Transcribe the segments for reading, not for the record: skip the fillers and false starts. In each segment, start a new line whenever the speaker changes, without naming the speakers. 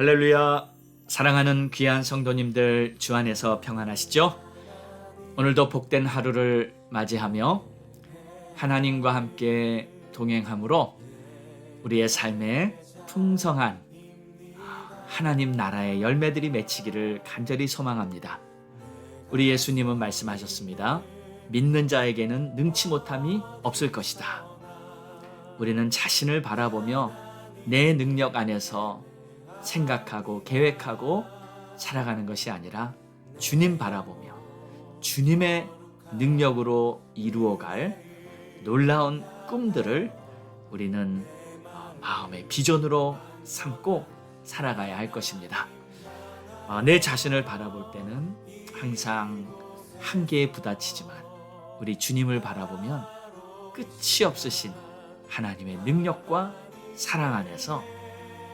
할렐루야. 사랑하는 귀한 성도님들, 주 안에서 평안하시죠? 오늘도 복된 하루를 맞이하며 하나님과 함께 동행함으로 우리의 삶에 풍성한 하나님 나라의 열매들이 맺히기를 간절히 소망합니다. 우리 예수님은 말씀하셨습니다. 믿는 자에게는 능치 못함이 없을 것이다. 우리는 자신을 바라보며 내 능력 안에서 생각하고 계획하고 살아가는 것이 아니라 주님 바라보며 주님의 능력으로 이루어갈 놀라운 꿈들을 우리는 마음의 비전으로 삼고 살아가야 할 것입니다. 내 자신을 바라볼 때는 항상 한계에 부딪히지만 우리 주님을 바라보면 끝이 없으신 하나님의 능력과 사랑 안에서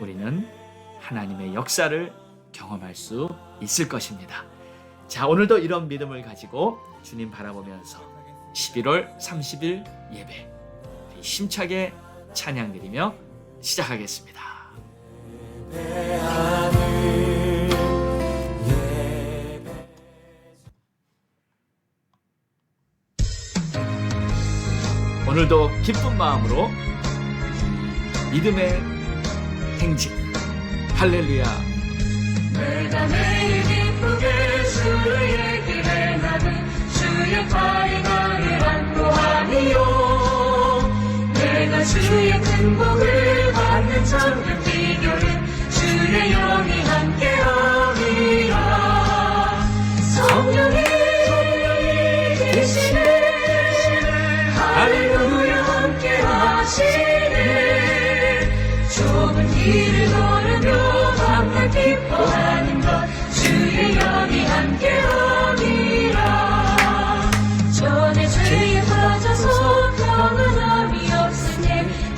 우리는 하나님의 역사를 경험할 수 있을 것입니다. 자, 오늘도 이런 믿음을 가지고 주님 바라보면서 11월 30일 예배 힘차게 찬양 드리며 시작하겠습니다. 오늘도 기쁜 마음으로 믿음의 행진 할렐루야.
내가 매일 기쁘게 주의 길에 나는 주의 팔이 나를 안보하니요. 내가 주의 큰 복을 받는 참된 비결은 주의 영이 함께함이라. 성령이 계시네 할렐루야 함께하시네. 좁은 길을 걸으며 밤낮 기뻐하는 것 주의 영이 함께함이라. 전에 죄에 빠져서 평안함이 없으니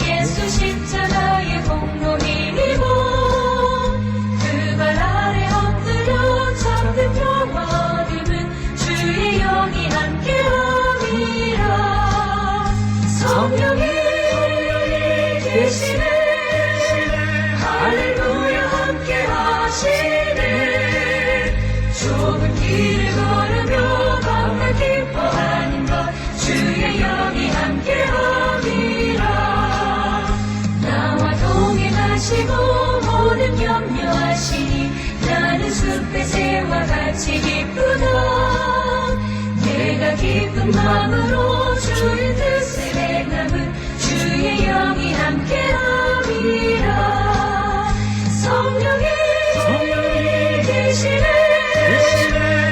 예수 십자가의 공로 힘입어 그 발 아래 엎드려 참된 평화 얻음은 주의 영이 함께함이라. 성령이 계시네 할렐루야 함께하시네. 좁은 길을 걸으며 밤낮 기뻐하는 것 주의 영이 함께함이라. 나와 동행하시고 모든 염려하시니 나는 숲의 새와 같이 기쁘다. 내가 기쁜 마음으로 주의 뜻을 행함은 주의 영이 함께함이라. 성령이 계시네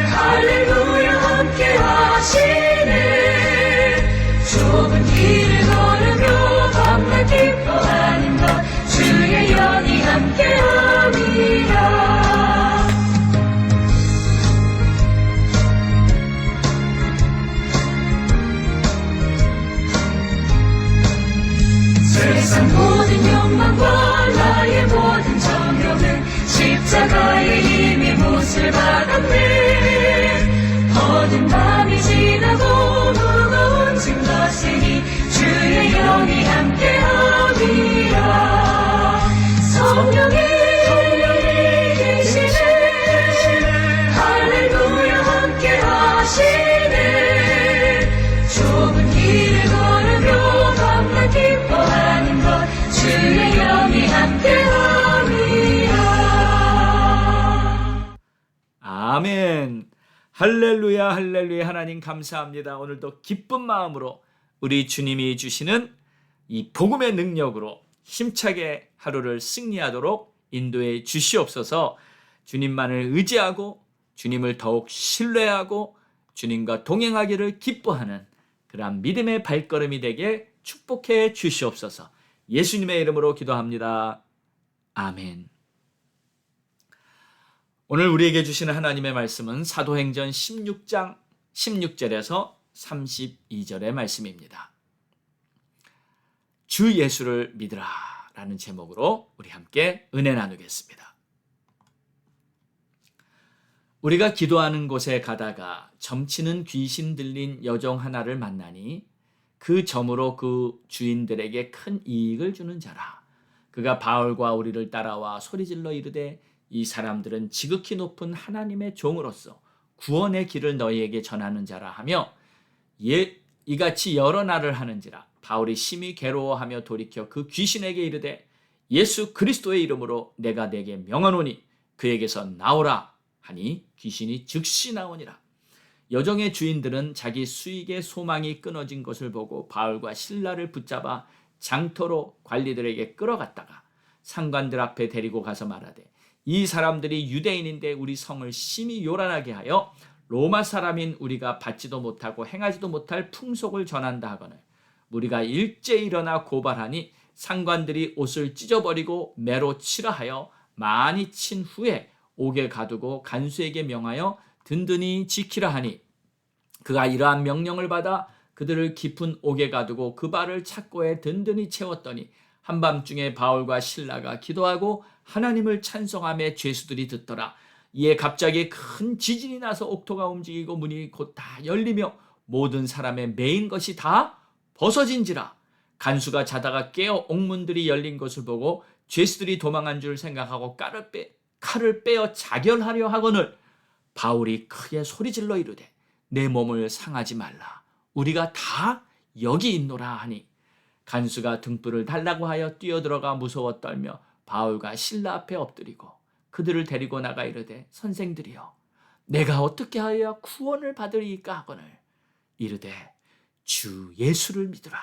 할렐루야 함께하시네. 좁은 길을 걸으며 밤낮 기뻐하는 것 주의 영이 함께함이라. 세상 모든 욕망과 나의 모든 정욕은 십자가의 힘이 못을 받았네. 어두운 밤이 지나고 무거운 짐 거스니 주의 영이 함께함이라. 성령이 계시네 할렐루야 함께하시네. 좁은 길을 걸으며 밤낮 기뻐하는 것 주의 영이 함께함이라.
아멘. 할렐루야 할렐루야. 하나님 감사합니다. 오늘도 기쁜 마음으로 우리 주님이 주시는 이 복음의 능력으로 힘차게 하루를 승리하도록 인도해 주시옵소서. 주님만을 의지하고 주님을 더욱 신뢰하고 주님과 동행하기를 기뻐하는 그러한 믿음의 발걸음이 되게 축복해 주시옵소서. 예수님의 이름으로 기도합니다. 아멘. 오늘 우리에게 주시는 하나님의 말씀은 사도행전 16장 16절에서 32절의 말씀입니다. 주 예수를 믿으라 라는 제목으로 우리 함께 은혜 나누겠습니다. 우리가 기도하는 곳에 가다가 점치는 귀신 들린 여종 하나를 만나니 그 점으로 그 주인들에게 큰 이익을 주는 자라. 그가 바울과 우리를 따라와 소리질러 이르되 이 사람들은 지극히 높은 하나님의 종으로서 구원의 길을 너희에게 전하는 자라 하며 이같이 여러 날을 하는지라. 바울이 심히 괴로워하며 돌이켜 그 귀신에게 이르되 예수 그리스도의 이름으로 내가 내게 명하노니 그에게서 나오라 하니 귀신이 즉시 나오니라. 여종의 주인들은 자기 수익의 소망이 끊어진 것을 보고 바울과 실라를 붙잡아 장터로 관리들에게 끌어갔다가 상관들 앞에 데리고 가서 말하되 이 사람들이 유대인인데 우리 성을 심히 요란하게 하여 로마 사람인 우리가 받지도 못하고 행하지도 못할 풍속을 전한다 하거늘 우리가 일제히 일어나 고발하니 상관들이 옷을 찢어버리고 매로 치라 하여 많이 친 후에 옥에 가두고 간수에게 명하여 든든히 지키라 하니 그가 이러한 명령을 받아 그들을 깊은 옥에 가두고 그 발을 착고에 든든히 채웠더니 한밤중에 바울과 실라가 기도하고 하나님을 찬송하며 죄수들이 듣더라. 이에 갑자기 큰 지진이 나서 옥토가 움직이고 문이 곧 다 열리며 모든 사람의 매인 것이 다 벗어진지라. 간수가 자다가 깨어 옥문들이 열린 것을 보고 죄수들이 도망한 줄 생각하고 칼을 빼어 자결하려 하거늘 바울이 크게 소리질러 이르되 내 몸을 상하지 말라. 우리가 다 여기 있노라 하니 간수가 등불을 달라고 하여 뛰어들어가 무서워 떨며 바울과 실라 앞에 엎드리고 그들을 데리고 나가 이르되 선생들이여 내가 어떻게 하여야 구원을 받으리이까 하거늘 이르되 주 예수를 믿으라.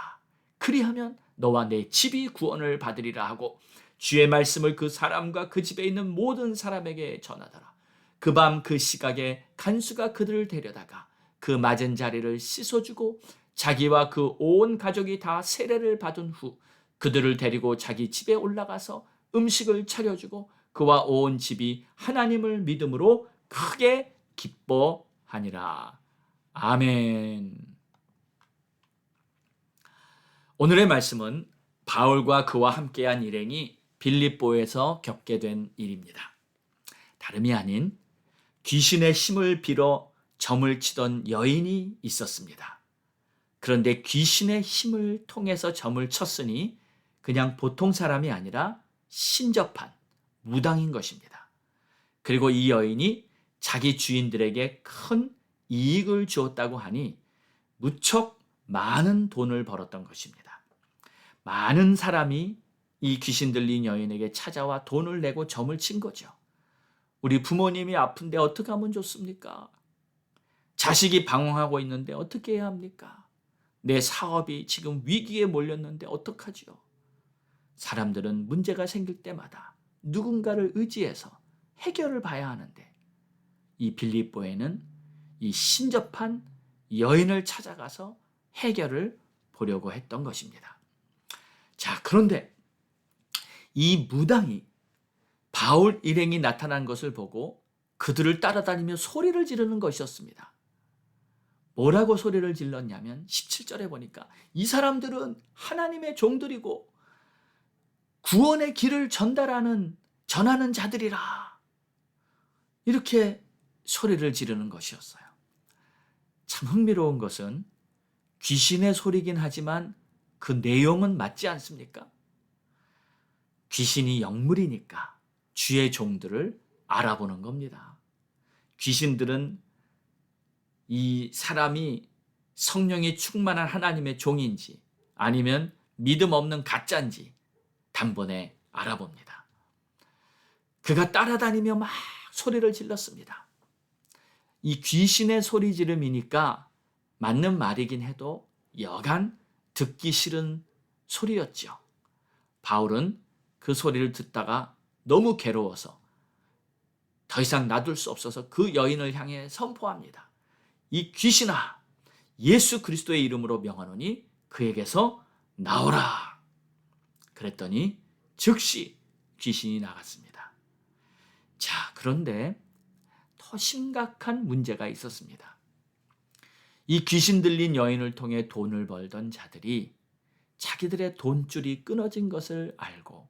그리하면 너와 내 집이 구원을 받으리라 하고 주의 말씀을 그 사람과 그 집에 있는 모든 사람에게 전하더라. 그 밤 그 시각에 간수가 그들을 데려다가 그 맞은 자리를 씻어주고 자기와 그 온 가족이 다 세례를 받은 후 그들을 데리고 자기 집에 올라가서 음식을 차려주고 그와 온 집이 하나님을 믿음으로 크게 기뻐하니라. 아멘. 오늘의 말씀은 바울과 그와 함께한 일행이 빌립보에서 겪게 된 일입니다. 다름이 아닌 귀신의 힘을 빌어 점을 치던 여인이 있었습니다. 그런데 귀신의 힘을 통해서 점을 쳤으니 그냥 보통 사람이 아니라 신접한 무당인 것입니다. 그리고 이 여인이 자기 주인들에게 큰 이익을 주었다고 하니 무척 많은 돈을 벌었던 것입니다. 많은 사람이 이 귀신 들린 여인에게 찾아와 돈을 내고 점을 친 거죠. 우리 부모님이 아픈데 어떻게 하면 좋습니까? 자식이 방황하고 있는데 어떻게 해야 합니까? 내 사업이 지금 위기에 몰렸는데 어떡하지요? 사람들은 문제가 생길 때마다 누군가를 의지해서 해결을 봐야 하는데 이 빌립보에는 이 신접한 여인을 찾아가서 해결을 보려고 했던 것입니다. 자, 그런데 이 무당이 바울 일행이 나타난 것을 보고 그들을 따라다니며 소리를 지르는 것이었습니다. 뭐라고 소리를 질렀냐면 17절에 보니까 이 사람들은 하나님의 종들이고 구원의 길을 전하는 자들이라. 이렇게 소리를 지르는 것이었어요. 참 흥미로운 것은 귀신의 소리긴 하지만 그 내용은 맞지 않습니까? 귀신이 영물이니까 주의 종들을 알아보는 겁니다. 귀신들은 이 사람이 성령이 충만한 하나님의 종인지 아니면 믿음 없는 가짜인지 단번에 알아봅니다. 그가 따라다니며 막 소리를 질렀습니다. 이 귀신의 소리 지름이니까 맞는 말이긴 해도 여간 듣기 싫은 소리였죠. 바울은 그 소리를 듣다가 너무 괴로워서 더 이상 놔둘 수 없어서 그 여인을 향해 선포합니다. 이 귀신아, 예수 그리스도의 이름으로 명하노니 그에게서 나오라. 그랬더니 즉시 귀신이 나갔습니다. 자, 그런데 더 심각한 문제가 있었습니다. 이 귀신 들린 여인을 통해 돈을 벌던 자들이 자기들의 돈줄이 끊어진 것을 알고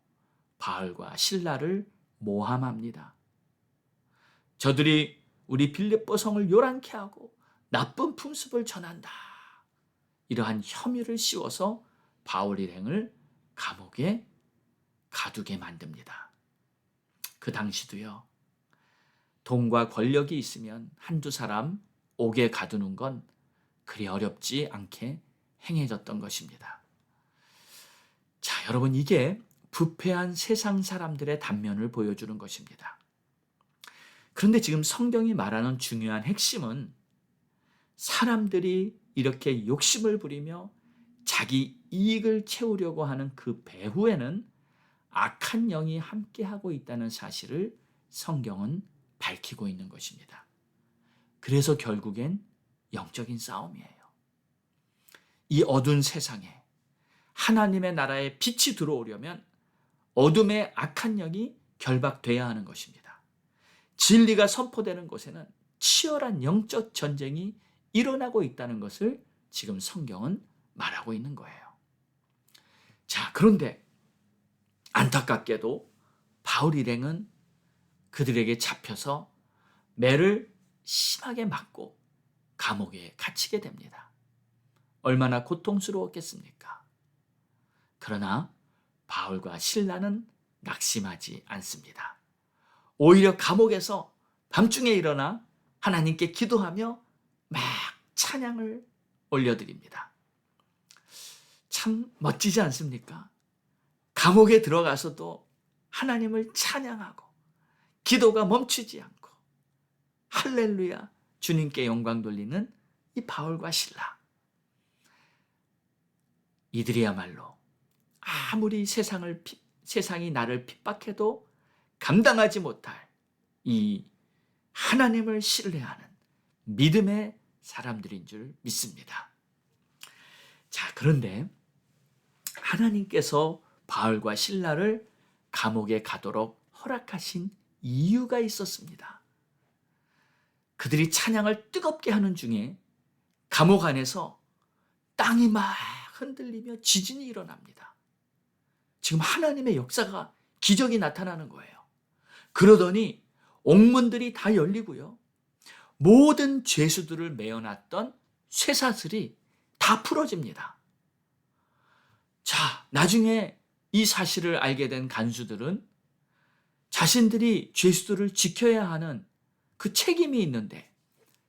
바울과 실라를 모함합니다. 저들이 우리 빌립보 성을 요란케 하고 나쁜 풍습을 전한다. 이러한 혐의를 씌워서 바울 일행을 감옥에 가두게 만듭니다. 그 당시도요, 돈과 권력이 있으면 한두 사람 옥에 가두는 건 그리 어렵지 않게 행해졌던 것입니다. 자, 여러분, 이게 부패한 세상 사람들의 단면을 보여주는 것입니다. 그런데 지금 성경이 말하는 중요한 핵심은 사람들이 이렇게 욕심을 부리며 자기 이익을 채우려고 하는 그 배후에는 악한 영이 함께하고 있다는 사실을 성경은 밝히고 있는 것입니다. 그래서 결국엔 영적인 싸움이에요. 이 어두운 세상에 하나님의 나라에 빛이 들어오려면 어둠의 악한 영이 결박돼야 하는 것입니다. 진리가 선포되는 곳에는 치열한 영적 전쟁이 일어나고 있다는 것을 지금 성경은 말하고 있는 거예요. 자, 그런데 안타깝게도 바울 일행은 그들에게 잡혀서 매를 심하게 맞고 감옥에 갇히게 됩니다. 얼마나 고통스러웠겠습니까? 그러나 바울과 실라는 낙심하지 않습니다. 오히려 감옥에서 밤중에 일어나 하나님께 기도하며 막 찬양을 올려드립니다. 참 멋지지 않습니까? 감옥에 들어가서도 하나님을 찬양하고 기도가 멈추지 않고 할렐루야 주님께 영광 돌리는 이 바울과 실라. 이들이야말로 아무리 세상이 나를 핍박해도 감당하지 못할 이 하나님을 신뢰하는 믿음의 사람들인 줄 믿습니다. 자, 그런데 하나님께서 바울과 실라를 감옥에 가도록 허락하신 이유가 있었습니다. 그들이 찬양을 뜨겁게 하는 중에 감옥 안에서 땅이 막 흔들리며 지진이 일어납니다. 지금 하나님의 역사가 기적이 나타나는 거예요. 그러더니 옥문들이 다 열리고요. 모든 죄수들을 메어놨던 쇠사슬이 다 풀어집니다. 자, 나중에 이 사실을 알게 된 간수들은 자신들이 죄수들을 지켜야 하는 그 책임이 있는데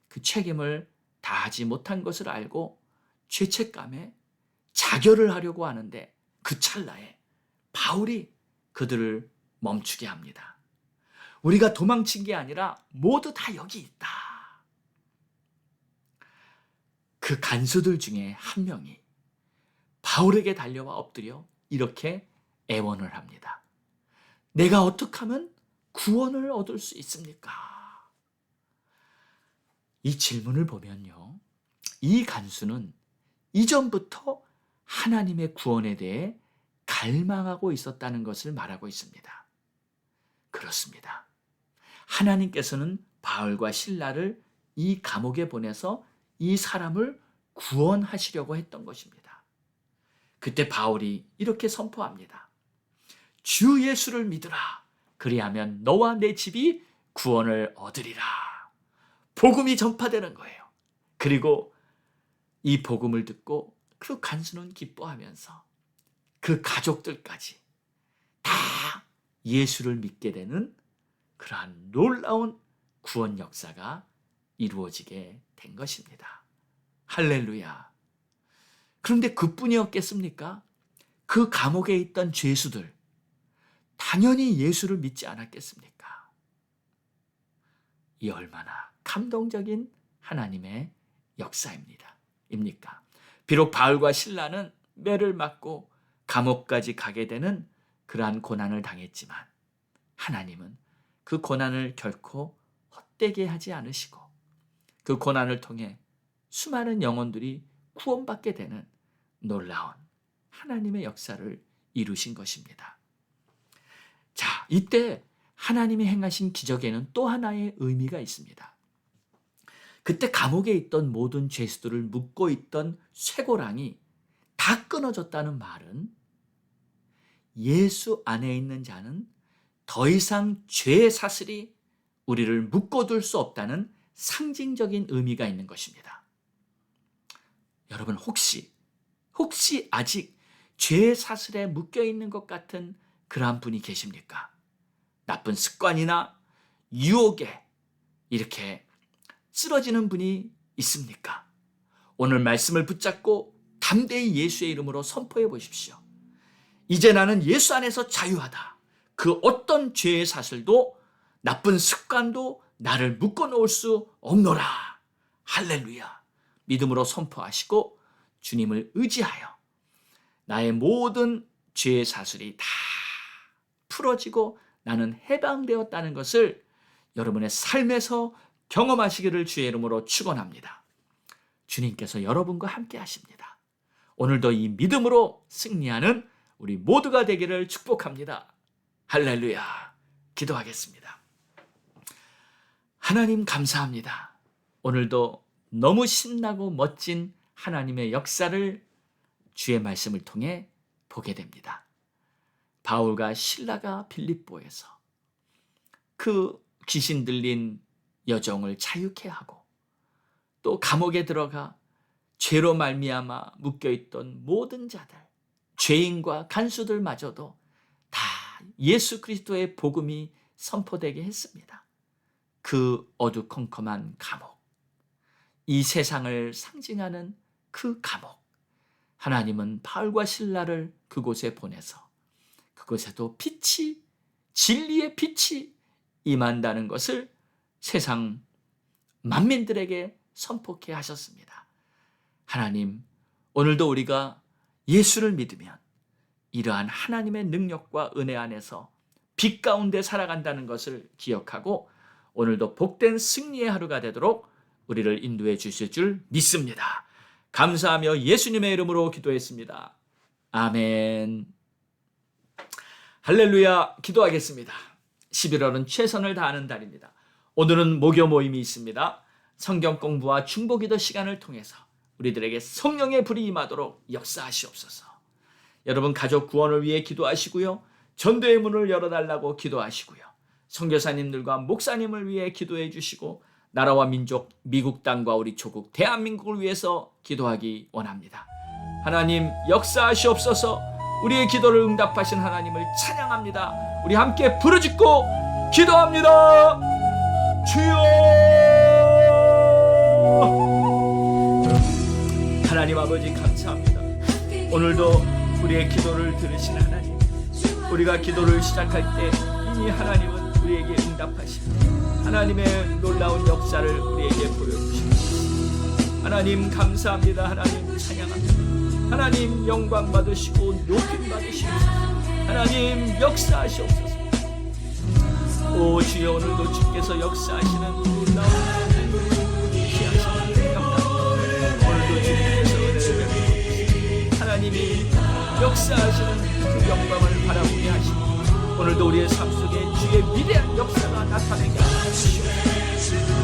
그 책임을 다하지 못한 것을 알고 죄책감에 자결을 하려고 하는데 그 찰나에 바울이 그들을 멈추게 합니다. 우리가 도망친 게 아니라 모두 다 여기 있다. 그 간수들 중에 한 명이 바울에게 달려와 엎드려 이렇게 애원을 합니다. 내가 어떻게 하면 구원을 얻을 수 있습니까? 이 질문을 보면요, 이 간수는 이전부터 하나님의 구원에 대해 갈망하고 있었다는 것을 말하고 있습니다. 그렇습니다. 하나님께서는 바울과 실라를 이 감옥에 보내서 이 사람을 구원하시려고 했던 것입니다. 그때 바울이 이렇게 선포합니다. 주 예수를 믿으라. 그리하면 너와 내 집이 구원을 얻으리라. 복음이 전파되는 거예요. 그리고 이 복음을 듣고 그 간수는 기뻐하면서 그 가족들까지 다 예수를 믿게 되는 그러한 놀라운 구원 역사가 이루어지게 된 것입니다. 할렐루야. 그런데 그뿐이었겠습니까? 그 감옥에 있던 죄수들 당연히 예수를 믿지 않았겠습니까? 이 얼마나 감동적인 하나님의 역사입니다. 입니까? 비록 바울과 실라는 매를 맞고 감옥까지 가게 되는 그러한 고난을 당했지만 하나님은 그 고난을 결코 헛되게 하지 않으시고 그 고난을 통해 수많은 영혼들이 구원받게 되는 놀라운 하나님의 역사를 이루신 것입니다. 자, 이때 하나님이 행하신 기적에는 또 하나의 의미가 있습니다. 그때 감옥에 있던 모든 죄수들을 묶고 있던 쇠고랑이 다 끊어졌다는 말은 예수 안에 있는 자는 더 이상 죄의 사슬이 우리를 묶어둘 수 없다는 상징적인 의미가 있는 것입니다. 여러분, 혹시 아직 죄의 사슬에 묶여 있는 것 같은 그러한 분이 계십니까? 나쁜 습관이나 유혹에 이렇게 쓰러지는 분이 있습니까? 오늘 말씀을 붙잡고 담대히 예수의 이름으로 선포해 보십시오. 이제 나는 예수 안에서 자유하다. 그 어떤 죄의 사슬도 나쁜 습관도 나를 묶어놓을 수 없노라. 할렐루야. 믿음으로 선포하시고 주님을 의지하여 나의 모든 죄의 사슬이 다 풀어지고 나는 해방되었다는 것을 여러분의 삶에서 경험하시기를 주의 이름으로 축원합니다. 주님께서 여러분과 함께 하십니다. 오늘도 이 믿음으로 승리하는 우리 모두가 되기를 축복합니다. 할렐루야. 기도하겠습니다. 하나님 감사합니다. 오늘도 너무 신나고 멋진 하나님의 역사를 주의 말씀을 통해 보게 됩니다. 바울과 실라가 빌립보에서 그 귀신 들린 여종을 자유케 하고 또 감옥에 들어가 죄로 말미암아 묶여있던 모든 자들, 죄인과 간수들마저도 다 예수 그리스도의 복음이 선포되게 했습니다. 그 어두컴컴한 감옥, 이 세상을 상징하는 그 감옥, 하나님은 바울과 실라를 그곳에 보내서 그곳에도 빛이, 진리의 빛이 임한다는 것을 세상 만민들에게 선포케 하셨습니다. 하나님, 오늘도 우리가 예수를 믿으면 이러한 하나님의 능력과 은혜 안에서 빛 가운데 살아간다는 것을 기억하고 오늘도 복된 승리의 하루가 되도록 우리를 인도해 주실 줄 믿습니다. 감사하며 예수님의 이름으로 기도했습니다. 아멘. 할렐루야. 기도하겠습니다. 11월은 최선을 다하는 달입니다. 오늘은 목요 모임이 있습니다. 성경 공부와 중보기도 시간을 통해서 우리들에게 성령의 불이 임하도록 역사하시옵소서. 여러분 가족 구원을 위해 기도하시고요. 전도의 문을 열어달라고 기도하시고요. 선교사님들과 목사님을 위해 기도해 주시고 나라와 민족, 미국 땅과 우리 조국 대한민국을 위해서 기도하기 원합니다. 하나님 역사하시옵소서. 우리의 기도를 응답하신 하나님을 찬양합니다. 우리 함께 부르짖고 기도합니다. 주여! 하나님 아버지 감사합니다. 오늘도 우리의 기도를 들으신 하나님, 우리가 기도를 시작할 때 이미 하나님은 우리에게 응답하시고 하나님의 놀라운 역사를 우리에게 보여주십니다. 하나님 감사합니다. 하나님 찬양합니다. 하나님 영광 받으시고 높임 받으시옵소서. 하나님 역사하시옵소서. 오 주여, 오늘도 주께서 역사하시는 놀라운 귀하신 영광, 오늘도 주님께서 은혜를 베푸시고 하나님이 역사하시는 그 영광을 바라보게 하시고 오늘도 우리의 삶 속에 주의 위대한 역사가 나타나게 하시옵소서.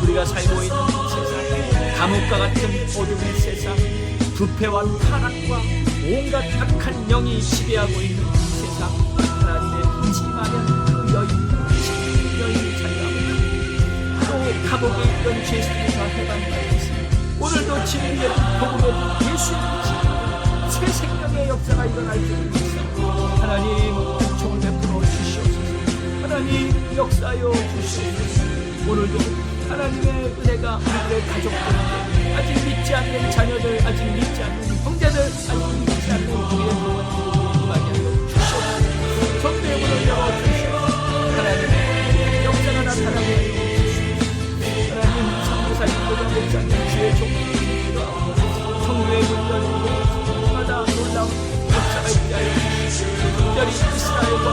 우리가 살고 있는 세상, 감옥과 같은 어둠의 세상, 부패와 타락과 온갖 악한 영이 지배하고 있는 이 세상, 하나님의 빛이 임하면 그 여인이 자유하고 또 감옥에 있던 죄수들이 다 해방되었습니다. 오늘도 진리의 복음의 예수의 빛이 새 생명의 역사가 일어날 줄 믿습니다. 하나님 은총을 베풀어 주시옵소서. 하나님 역사하여 주시옵소서. 오늘도 하나님의 은혜가 우리의 가족들에게, 아직 믿지 않는 자녀들, 아직 믿지 않는 형제들, 아직 믿지 않는 우리의 부모님들에게 임하게 하여 주시옵소서. 성도의 문을 열어주시옵소서. 하나님의 역사가 나타나게 하여 주시옵소서. 하나님 선교사님들과 목사님, 주의 종들을 기도하고 성도의 문을 열고 주마다 놀라운 역사가 있게 하여 주시옵소서. 특별히 이스라엘과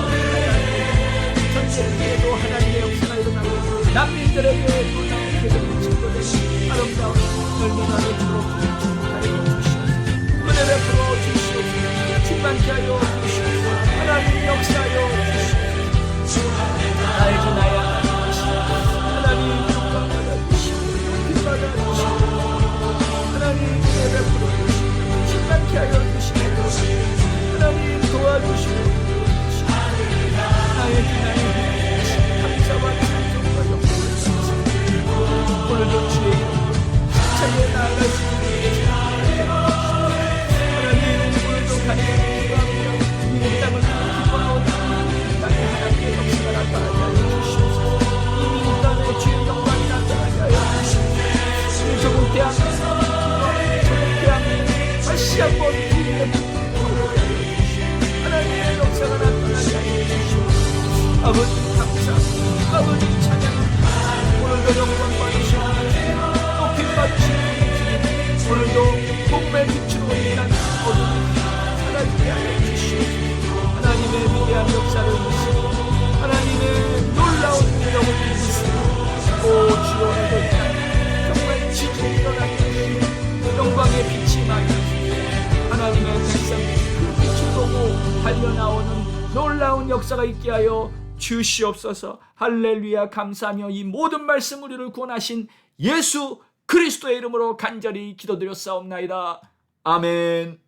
전 세계에도 하나님의 역사가 일어나고 난민들에게 놀라운 개정을 증거되는 아름다운 열매나는 주로 축복하여 주시옵소서. 은혜를 베풀어 주시옵소서. 충만케 하여 주시옵소서. 하나님 역사하여 주시옵소서. 나의 주 나의 하나님 영광 받아 주시옵소서. 높임 받아 주시옵소서. 하나님 은혜 베풀어 주시옵소서. 충만케 하여 주시옵소서. 하나님 도와주시옵소서. 나의 주 나의 감사와 찬송과 영광을 오늘도 주의 다시 한번 주님의 하나님의 역사가 나타나게 하여 주시옵소서. 아버지 감사합니다. 아버지 찬양합니다. 오늘도 영광 받으시옵소서. 높임 받으시옵소서. 오늘도 복음의 빛으로 인한 어둠이 사라지게 하여 주시옵소서. 하나님의 위대한 역사를 믿습니다. 하나님의 놀라운 능력을 믿습니다. 오 주여, 오늘도 정말 지진이 일어나게 영광의 빛이 임하게 하나님의 백성이 그 빛을 보고 달려나오는 놀라운 역사가 있게 하여 주시옵소서. 할렐루야. 감사하며 이 모든 말씀 우리를 구원하신 예수 그리스도의 이름으로 간절히 기도드렸사옵나이다. 아멘.